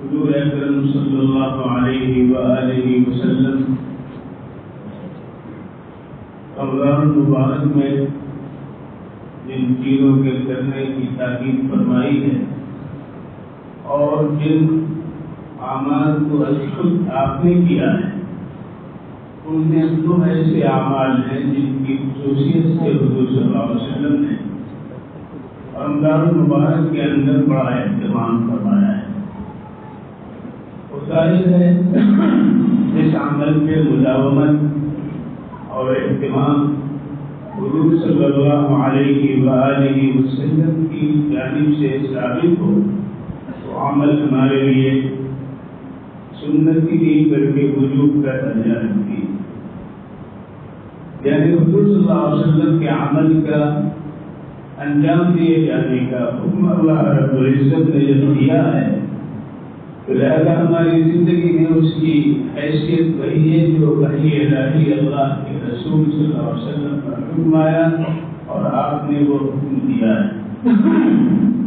حضور اکرم صلی اللہ علیہ وآلہ وسلم رمضان مبارک میں جن چیزوں کے کرنے کی تاکید فرمائی ہے اور جن اعمال کو خود آپ نے کیا ہے، ان میں دو ایسے اعمال ہیں جن کی خصوصیت سے حضور صلی اللہ علیہ وسلم نے رمضان مبارک کے اندر بڑا اہتمام فرمایا ہے۔ ظاہر ہے اس عمل کے مداومت اور اہتمام حضور صلی اللہ علیہ وآلہ وسلم کی جانب سے ثابت ہو تو عمل ہمارے لیے سنت نہیں بلکہ وجوب کا درجہ رکھتی ہے۔ یعنی حضور صلی اللہ علیہ وسلم کے عمل کا انجام دیے جانے کا حکم اللہ رب العزت نے جب دیا ہے تو لہذا ہماری زندگی میں اس کی حیثیت وہی ہے جو وحی الہی اللہ کے رسول صلی اللہ علیہ وسلم پر حکم آیا اور آپ نے وہ حکم دیا ہے۔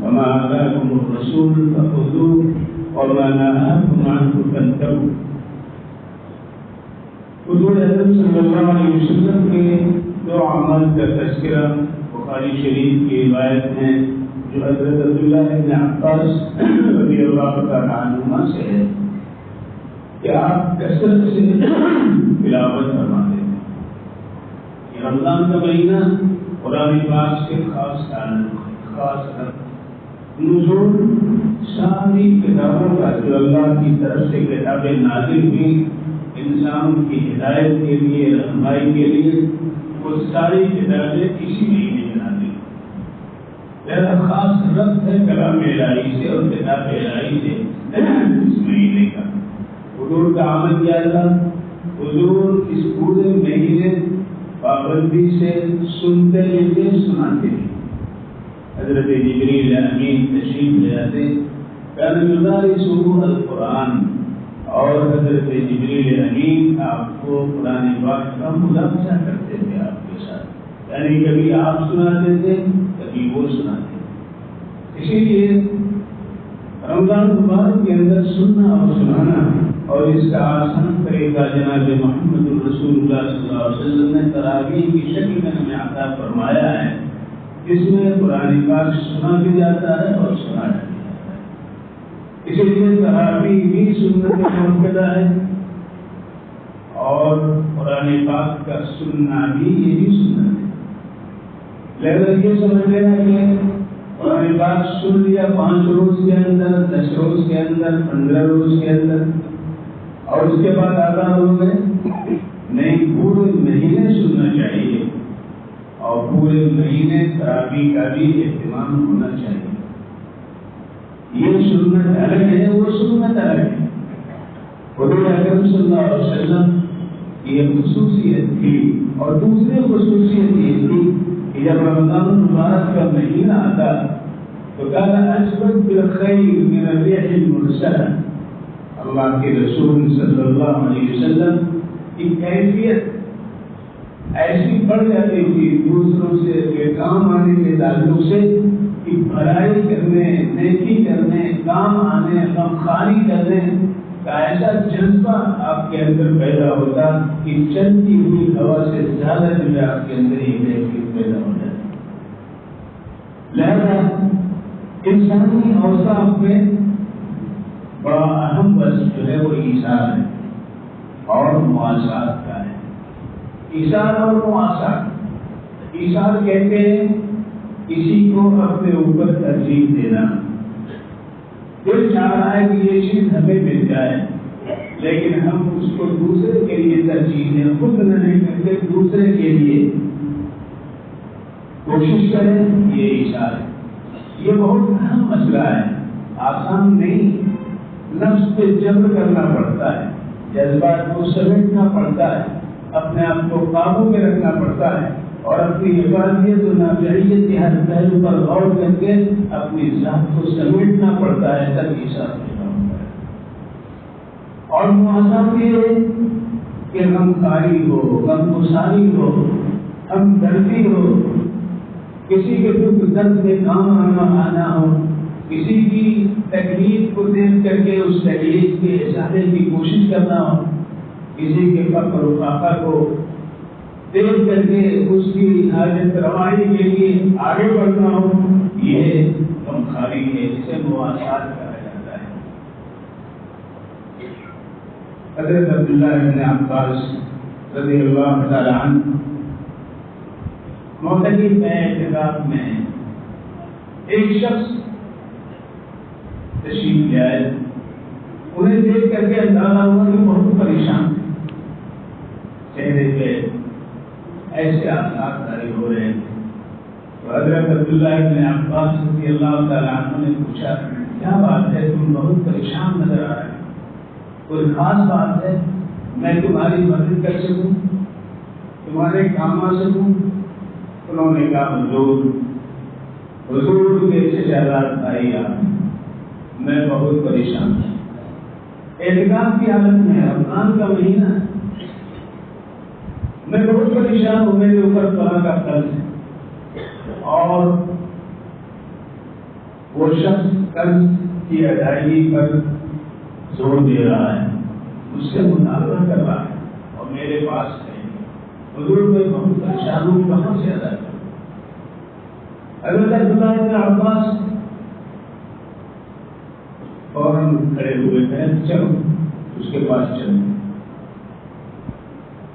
وما آتاکم الرسول فخذوه وما نهاکم عنہ فانتهوا۔ حضور اکرم صلی اللہ علیہ وسلم کے دو اعمال کا تذکرہ بخاری شریف کی روایت ہے جو حضرت عبداللہ بن عباس رضی اللہ تعالیٰ عنہما سے ہے کہ آپ کثرت سے تلاوت فرماتے ہیں۔ یہ رمضان کا مہینہ قرآن پاک کے خاص نزول ساری کتابوں کا جو اللہ کی طرف سے کتابیں نازل ہوئی انسان کی ہدایت کے لیے، رہنمائی کے لیے، وہ ساری کتابیں اسی مہینے میں نازل ہوئی۔ لہذا خاص ربط ہے کلام الہی سے اور کتاب الہی سے اس مہینے کا۔ حضور کا عمل کیا تھا؟ حضور اس پورے مہینے پابندی سے سنتے لیتے سناتے ہیں۔ حضرت جبریل امین تشریف لے آتے، کان یدارسہ القرآن، اور حضرت جبریل امین آپ کو قرآن پاک کا مدارسہ کرتے تھے آپ کے ساتھ، یعنی کبھی آپ سناتے تھے کبھی وہ سناتے تھے۔ اسی لیے رمضان مبارک کے اندر سننا اور سنانا اور اس کا آسان طریقہ جناب محمد رسول اللہ صلی اللہ علیہ وسلم نے تراویح کی شکل میں ہمیں عطا فرمایا ہے، جس میں قرآن پاک سنا بھی جاتا ہے اور سنایا بھی جاتا ہے۔ اسی لیے تراویح بھی سنت موقع ہے اور قرآن پاک کا سننا بھی یہ بھی سنت ہے۔ لہذا یہ سمجھ لینا کہ قرآن پاک سن لیا 5 روز کے اندر، 10 روز کے اندر، 15 روز کے اندر اور اس کے بعد آدھا ہو گئے، نہیں، پورے مہینے سننا چاہیے اور پورے مہینے تراویح کا بھی اہتمام ہونا چاہیے۔ یہ سنت الگ ہے، وہ سنت الگ ہے۔ حضور اکرم صلی اللہ علیہ وسلم کی یہ خصوصیت تھی اور دوسری خصوصیت یہ تھی کہ جب رمضان مبارک کا مہینہ آتا تو کان اجود بالخیر من الریح المرسلہ، اللہ کے رسول صلی اللہ علیہ وسلم کی کیفیت ایسی بڑھ جاتی تھی دوسروں سے کام آنے کے تعلق سے کہ بھلائی کرنے، نیکی کرنے، کام آنے، غمخواری کرنے کا ایسا جذبہ آپ کے اندر پیدا ہوتا کہ چلتی ہوئی ہوا سے زیادہ جو ہے آپ کے اندر یہ کیفیت پیدا ہو جاتی۔ لہذا انسانی اوصاف میں بڑا اہم وصف جو ہے وہ ایثار ہے اور مواسات کا ہے۔ ایثار اور مواسات، ایثار کہتے ہیں کسی کو اپنے اوپر ترجیح دینا، دل چاہ رہا ہے کہ یہ چیز ہمیں مل جائے لیکن ہم اس کو دوسرے کے لیے ترجیح دیں، خود نہیں کرتے دوسرے کے لیے کوشش کریں، یہ ایثار ہے۔ یہ بہت اہم مسئلہ ہے، آسان نہیں، نفس پہ جبر کرنا پڑتا ہے، جذبات کو سمیٹنا پڑتا ہے، اپنے آپ کو قابو میں رکھنا پڑتا ہے اور اپنی حفاظت و نافعیت کے ہر پہلو پر غور کر کے اپنی ذات کو سمیٹنا پڑتا ہے، تب ایثار ہوتا ہے۔ اور مواسات یہ ہے کہ غمخواری ہو، غمگساری ہو، ہمدردی ہو، کسی کے دکھ درد میں کام آنا ہو، کسی کی تکلیف کو دیکھ کر کے اس تکلیف کے ازالے کی کوشش کرنا ہو، کسی کے فقر و فاقہ کو دیکھ کر کے اس کی حاجت روائی کے لیے آگے بڑھنا ہو، یہ غمخواری ہے، جسے مواسات کہا جاتا ہے۔ حضرت عبداللہ بن عباس رضی اللہ تعالی عنہ معتکف میں اعتکاف میں ایک شخص تشریف لے آئے، انہیں دیکھ کر کے اندازہ ہوا کہ بہت پریشان تھے، چہرے پہ ایسے آثار طاری ہو رہے تھے۔ تو حضرت عبداللہ بن عباس رضی اللہ تعالیٰ عنہ نے پوچھا کیا بات ہے، تم بہت پریشان نظر آ رہے ہیں، کوئی خاص بات ہے، میں تمہاری مدد کر سکوں، تمہارے کام آ سکوں؟ انہوں نے کہا حضور کے شہزاد بھائی آپ، میں بہت پریشان ہوں، اعتکاف کی حالت میں، رمضان کا مہینہ، میں بہت پریشان ہوں، میرے اوپر طرح کا قرض ہے اور وہ شخص قرض کی ادائیگی پر زور دے رہا ہے، مجھ سے مطالبہ کر رہا ہے اور میرے پاس ہے، حضور میں بہت پریشان ہوں، کہاں سے ادا کروں؟ حضرت عبداللہ بن عباس فوراً کھڑے ہوئے کہے چلو اس کے پاس چلو۔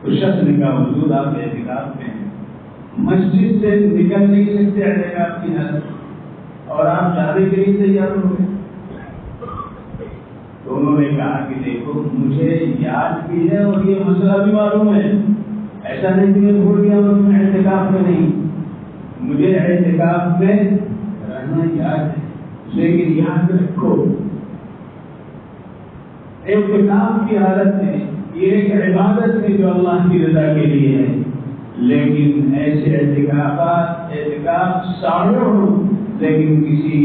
اس شخص نے کہا حضور آپ اعتکاف میں ہیں، مسجد سے نکل نہیں سکتے اعتکاف کی حالت، اور آپ جانے کے لیے تیار ہو گئے؟ تو انہوں نے کہا کہ دیکھو مجھے یاد بھی ہے اور یہ مسئلہ بھی معلوم ہے، ایسا نہیں کہ میں بھول گیا اور میں اعتکاف میں نہیں، مجھے اعتکاف میں رہنا یاد ہے، لیکن یاد رکھو اعتکاف کی حالت میں یہ ایک عبادت ہے جو اللہ کی رضا کے لیے ہے، لیکن ایسے اعتکاف سارے ہوں، لیکن کسی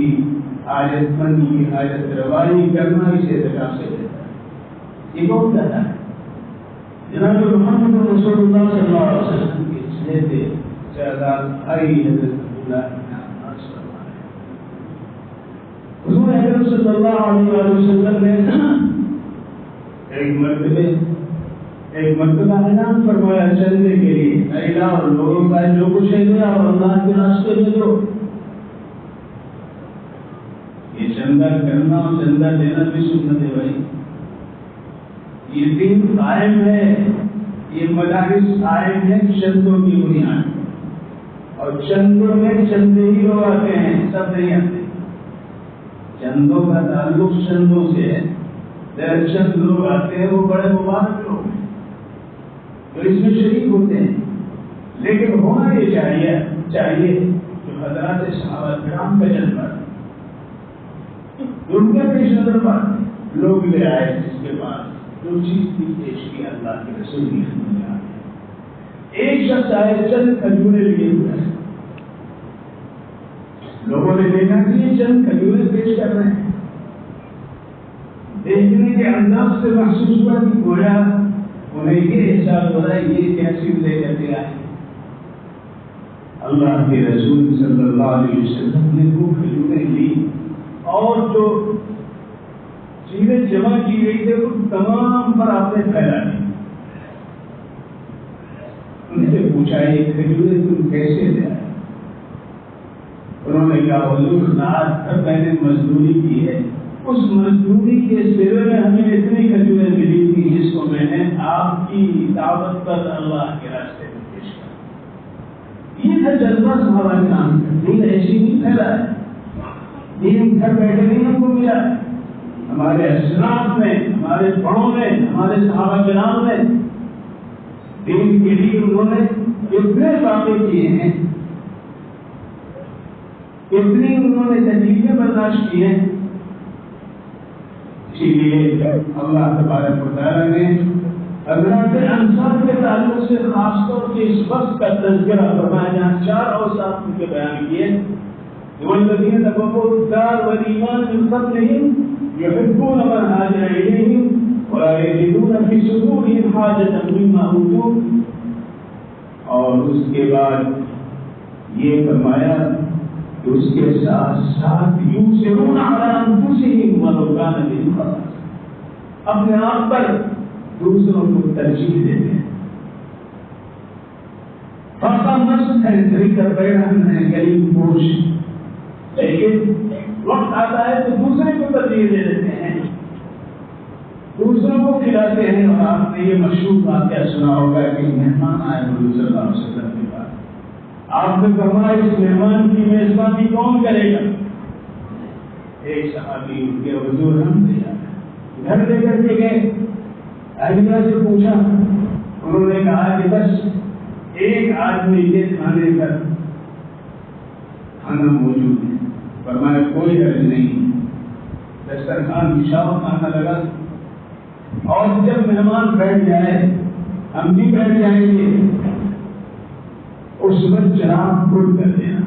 حاجت مند کی حاجت روائی کرنا اس اعتکاف سے بہتر ہے۔ یہ کون کہتا ہے؟ جناب محمد رسول اللہ صلی اللہ علیہ وسلم کے چہتے شہزاد بھائی حضرت عبداللہ بن عباس فرماتے ہیں حضور اکرم صلی اللہ علیہ وسلم نے ایک مرتبہ اعلان فرمایا چلنے کے لیے، اعلان اور لوگوں کا جو کچھ ہے دیا اور اللہ کے راستے میں دو۔ یہ چندہ کرنا اور چندہ دینا بھی سنت ہے بھائی، یہ دین قائم ہے، یہ مدارس قائم ہے چندوں کی بنیاد، اور چندوں میں چندے ہی لوگ آتے ہیں، سب نہیں آتے۔ چندوں کا تعلق چندوں سے ہے، چند لوگ آتے ہیں وہ بڑے مبارک لوگ ہیں جو اس میں شریک ہوتے ہیں، لیکن ہونا یہ چاہیے جو حضرات صحابہ کرام کا جذبہ ان کے پیش نظر پر لوگ لے آئے، جس کے پاس جو چیز کی پیش کی اللہ کے رسول کی خدمت میں آئے۔ ایک شخص آئے چند کھجورے لیے ہوئے، لوگوں نے دیکھا کہ یہ چند کھجورے پیش کر رہے ہیں، دیکھنے کے انداز سے محسوس ہوا کہ گویا انہیں یہ احساس ہو رہا ہے یہ کیسی لے کر کے آئے۔ اللہ کے رسول صلی اللہ علیہ وسلم نے وہ کھجوریں لی اور جو چیزیں جمع کی گئی تھے ان تمام پر آپ نے پھیلا دی۔ ان سے پوچھا یہ کھجوریں تم کیسے لے آئے؟ انہوں نے کہا حضور رات بھر میں نے مزدوری کی ہے، اس مزدوری کے سلے میں ہمیں اتنی کھجوریں ملی تھی جس کو میں نے آپ کی دعوت پر اللہ کے راستے میں پیش کیا۔ یہ تھا جذبہ صحابہ کرام کا، دین ایسی نہیں پھیلا ہے، دین گھر بیٹھے نہیں ہم کو ملا ہے، ہمارے اسلاف میں، ہمارے بڑوں نے، ہمارے صحابہ کرام نے دین کے لیے انہوں نے اتنے واقع کیے ہیں، اتنی انہوں نے تکلیفیں برداشت کی ہیں۔ اسی لیے اللہ تبارک و تعالیٰ نے حضرات انصار کے تعلق سے خاص طور سے اس وقت کا تذکرہ فرمایا جہاں چار اوصاف ان کے بیان کیے، والذین تبوؤوا الدار والایمان من قبلہم یحبون من ہاجر الیہم ولا یجدون فی صدورہم حاجۃ مما اوتوا، اور اس کے بعد یہ فرمایا کہ اس کے ساتھ ساتھ یوسرون علی انفسہم ولو کان بہم خصاصہ، اپنے آپ پر دوسروں کو ترجیح دیتے ہیں. فاقہ مست ہے، طریقہ بیان ہے، غریب پوش، لیکن وقت آتا ہے تو دوسرے کو ترجیح دے دیتے ہیں، دوسروں کو کھلاتے ہیں. اور آپ نے یہ مشہور واقعہ سنا ہوگا کہ مہمان آئے حضور صلی اللہ علیہ وسلم کے پاس. آپ نے فرمایا اس مہمان کی میزبانی کون کرے گا؟ ایک صحابی ان کے حضور ہم گھر لے کر کے گئے. اہلیہ سے پوچھا، انہوں نے کہا کہ بس ایک آدمی کے کھانے کا کھانا موجود ہے. فرمایا کوئی حرج نہیں. دسترخوان بچھاؤ، کھانا لگا، اور جب مہمان بیٹھ جائے ہم بھی بیٹھ جائیں گے، اس وقت چراغ بند کر دینا.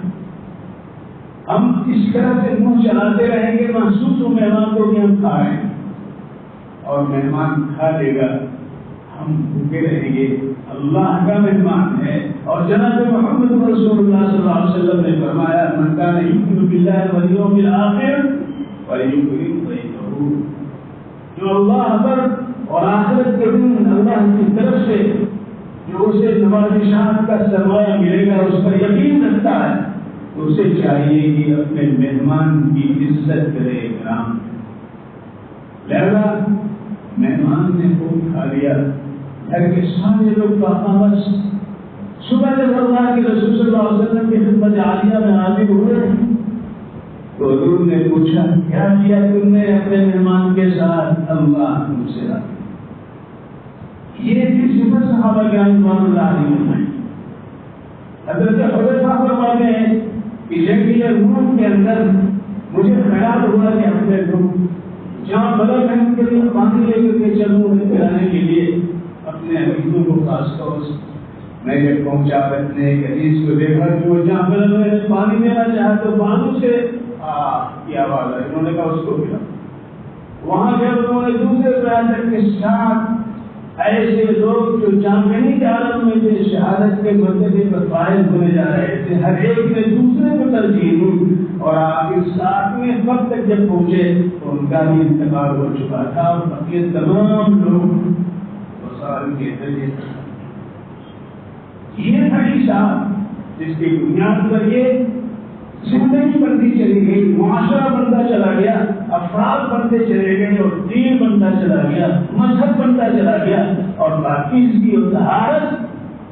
ہم اس طرح سے منہ چلاتے رہیں گے، محسوس ہو مہمان کو کہ ہم کھا رہے ہیں، اور مہمان کھا لے گا، ہم بھوکے رہیں گے. اللہ کا مہمان ہے. اور جناب محمد رسول اللہ صلی اللہ علیہ وسلم نے فرمایا من کان یؤمن باللہ والیوم الآخر فلیکرم ضیفہ، جو اللہ پر اور آخرت کے دن اللہ کی طرف سے جو اسے نوازشات کا سرمایہ ملے گا اس پر یقین رکھتا ہے، تو اسے چاہیے کہ اپنے مہمان کی عزت کرے، اکرام. لہذا مہمان نے خوب کھا لیا، گھر کے سارے لوگ بس صبح جب اللہ کے رسول صلی اللہ علیہ وسلم کی خدمت عالیہ میں حاضر ہوئے تو حضور نے پوچھا کیا کیا تم نے اپنے مہمان کے ساتھ؟ اللہ تم سے راضی. یہ بھی صفت صحابہ کرام رضوان اللہ علیہم ہے. حضرت حذیفہ فرماتے ہیں کہ جنگی روم کے اندر مجھے خیال ہوا کہ اپنے لوگ جہاں بدل ہے ان کے لیے پانی لے کر کے چلوں انہیں پلانے کے لیے اپنے حدیثوں کو خاص طور سے. میں جب پہنچا اپنے ایک حدیث کو دیکھا کہ وہ جہاں بدل میں پانی دینا چاہا تو بانو سے کی آواز آئی، انہوں نے کہا اس کو پلا. وہاں جب انہوں نے دوسرے بیان کے ساتھ ایسے لوگ جو جامعی کے عالم میں تھے، شہادت کے مرتبے پر فائز ہونے جا رہے تھے، ہر ایک نے دوسرے کو ترجیح دی. اور آخر 7ویں وقت تک جب پہنچے تو ان کا بھی انتقال ہو چکا تھا، اور باقی تمام لوگ وصال کے ذریعے. یہ تھا عیسیٰ جس کی بنیاد پر یہ زندگی بنتی چلی گئی، معاشرہ بنتا چلا گیا، افراد بنتے چلے گئے، اور دین بنتا چلا گیا، مذہب بنتا چلا گیا، اور باقی اس کی طہارت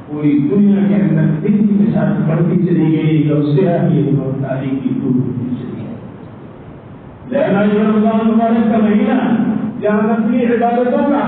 پوری دنیا کے اندر دین کے ساتھ بڑھتی چلی گئی، اور سیاحت اور تاریخی دور ہوتی چلی گئی. لہذا یہ رمضان مبارک کا مہینہ جہاں نفلی عبادتوں کا،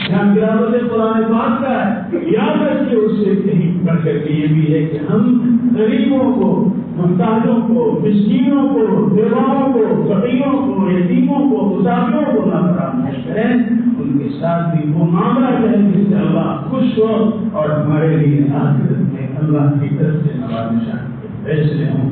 جہاں تلاوت قرآن پاک کا ہے، یاد رکھیے اس سے کہیں بڑھ کر کے یہ بھی ہے کہ ہم غریبوں کو، محتاجوں کو، مسکینوں کو، بیواؤں کو، فقیروں کو، یتیموں کو، مسافروں کو نہ فراموش کریں. ان کے ساتھ بھی وہ معاملہ کریں جس سے اللہ خوش ہو اور ہمارے لیے آخرت میں اللہ کی طرف سے نوازشات کے فیصلے ہوں.